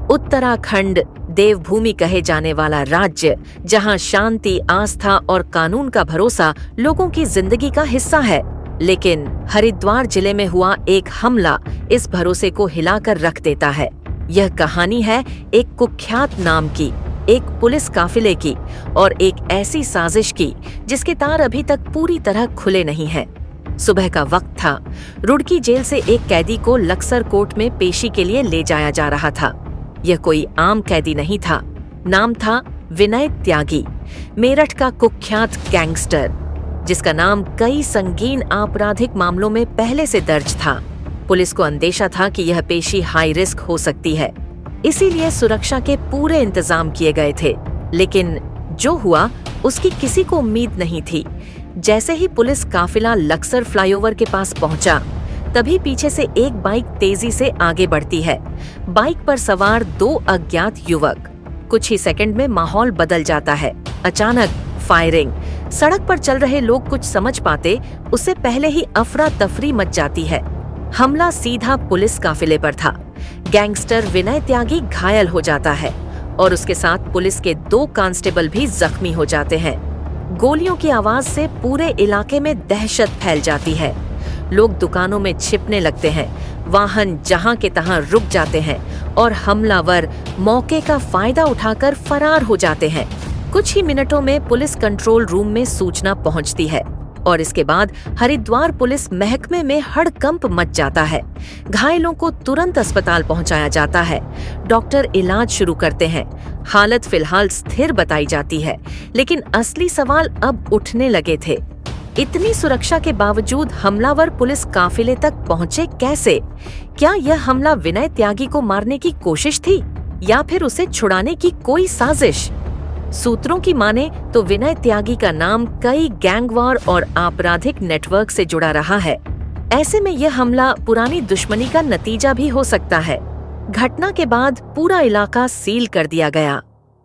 उत्तराखंड देवभूमि कहे जाने वाला राज्य, जहां शांति, आस्था और कानून का भरोसा लोगों की जिंदगी का हिस्सा है। लेकिन हरिद्वार जिले में हुआ एक हमला इस भरोसे को हिलाकर रख देता है। यह कहानी है एक कुख्यात नाम की, एक पुलिस काफिले की और एक ऐसी साजिश की जिसके तार अभी तक पूरी तरह खुले नहीं हैं। सुबह का वक्त था। रुड़की जेल से एक कैदी को लक्सर कोर्ट में पेशी के लिए ले जाया जा रहा था। यह कोई आम कैदी नहीं था। नाम था विनय त्यागी, मेरठ का कुख्यात गैंगस्टर, जिसका नाम कई संगीन आपराधिक मामलों में पहले से दर्ज था। पुलिस को अंदेशा था कि यह पेशी हाई रिस्क हो सकती है, इसीलिए सुरक्षा के पूरे इंतजाम किए गए थे। लेकिन जो हुआ उसकी किसी को उम्मीद नहीं थी। जैसे ही पुलिस काफिला लक्सर फ्लाईओवर के पास पहुंचा, तभी पीछे से एक बाइक तेजी से आगे बढ़ती है। बाइक पर सवार 2 अज्ञात युवक। कुछ ही सेकंड में माहौल बदल जाता है। अचानक फायरिंग। सड़क पर चल रहे लोग कुछ समझ पाते उससे पहले ही अफरा तफरी मच जाती है। हमला सीधा पुलिस काफिले पर था। गैंगस्टर विनय त्यागी घायल हो जाता है और उसके साथ पुलिस के 2 कांस्टेबल भी जख्मी हो जाते हैं। गोलियों की आवाज से पूरे इलाके में दहशत फैल जाती है। लोग दुकानों में छिपने लगते हैं, वाहन जहां के तहां रुक जाते हैं और हमलावर मौके का फायदा उठाकर फरार हो जाते हैं। कुछ ही मिनटों में पुलिस कंट्रोल रूम में सूचना पहुंचती है और इसके बाद हरिद्वार पुलिस महकमे में हड़कंप मच जाता है। घायलों को तुरंत अस्पताल पहुंचाया जाता है। डॉक्टर इलाज शुरू करते हैं। हालत फिलहाल स्थिर बताई जाती है, लेकिन असली सवाल अब उठने लगे थे। इतनी सुरक्षा के बावजूद हमलावर पुलिस काफिले तक पहुंचे कैसे? क्या यह हमला विनय त्यागी को मारने की कोशिश थी या फिर उसे छुड़ाने की कोई साजिश? सूत्रों की माने तो विनय त्यागी का नाम कई गैंगवार और आपराधिक नेटवर्क से जुड़ा रहा है। ऐसे में यह हमला पुरानी दुश्मनी का नतीजा भी हो सकता है। घटना के बाद पूरा इलाका सील कर दिया गया।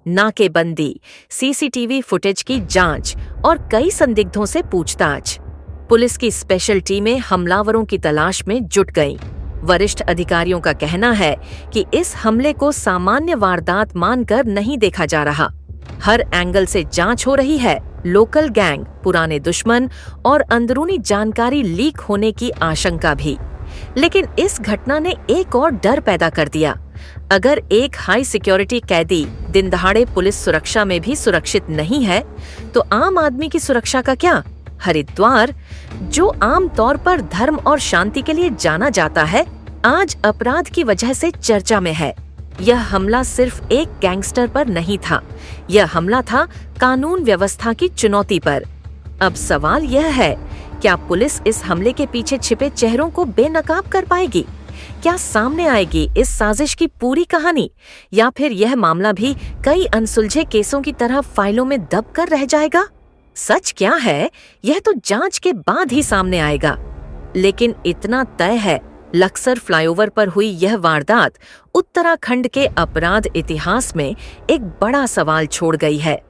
नाकेबंदी, सीसीटीवी फुटेज की जांच और कई संदिग्धों से पूछताछ। पुलिस की स्पेशल टीमें हमलावरों की तलाश में जुट गईं। वरिष्ठ अधिकारियों का कहना है कि इस हमले को सामान्य वारदात मानकर नहीं देखा जा रहा। हर एंगल से जांच हो रही है। लोकल गैंग, पुराने दुश्मन और अंदरूनी जानकारी लीक होने की आशंका भी। लेकिन इस घटना ने एक और डर पैदा कर दिया। अगर एक हाई सिक्योरिटी कैदी दिन दहाड़े पुलिस सुरक्षा में भी सुरक्षित नहीं है, तो आम आदमी की सुरक्षा का क्या? हरिद्वार, जो आम तौर पर धर्म और शांति के लिए जाना जाता है, आज अपराध की वजह से चर्चा में है। यह हमला सिर्फ एक गैंगस्टर पर नहीं था, यह हमला था कानून व्यवस्था की चुनौती पर। अब सवाल यह है, क्या पुलिस इस हमले के पीछे छिपे चेहरों को बेनकाब कर पाएगी? क्या सामने आएगी इस साजिश की पूरी कहानी, या फिर यह मामला भी कई अनसुलझे केसों की तरह फाइलों में दब कर रह जाएगा? सच क्या है, यह तो जांच के बाद ही सामने आएगा। लेकिन इतना तय है, लक्सर फ्लाईओवर पर हुई यह वारदात उत्तराखंड के अपराध इतिहास में एक बड़ा सवाल छोड़ गई है।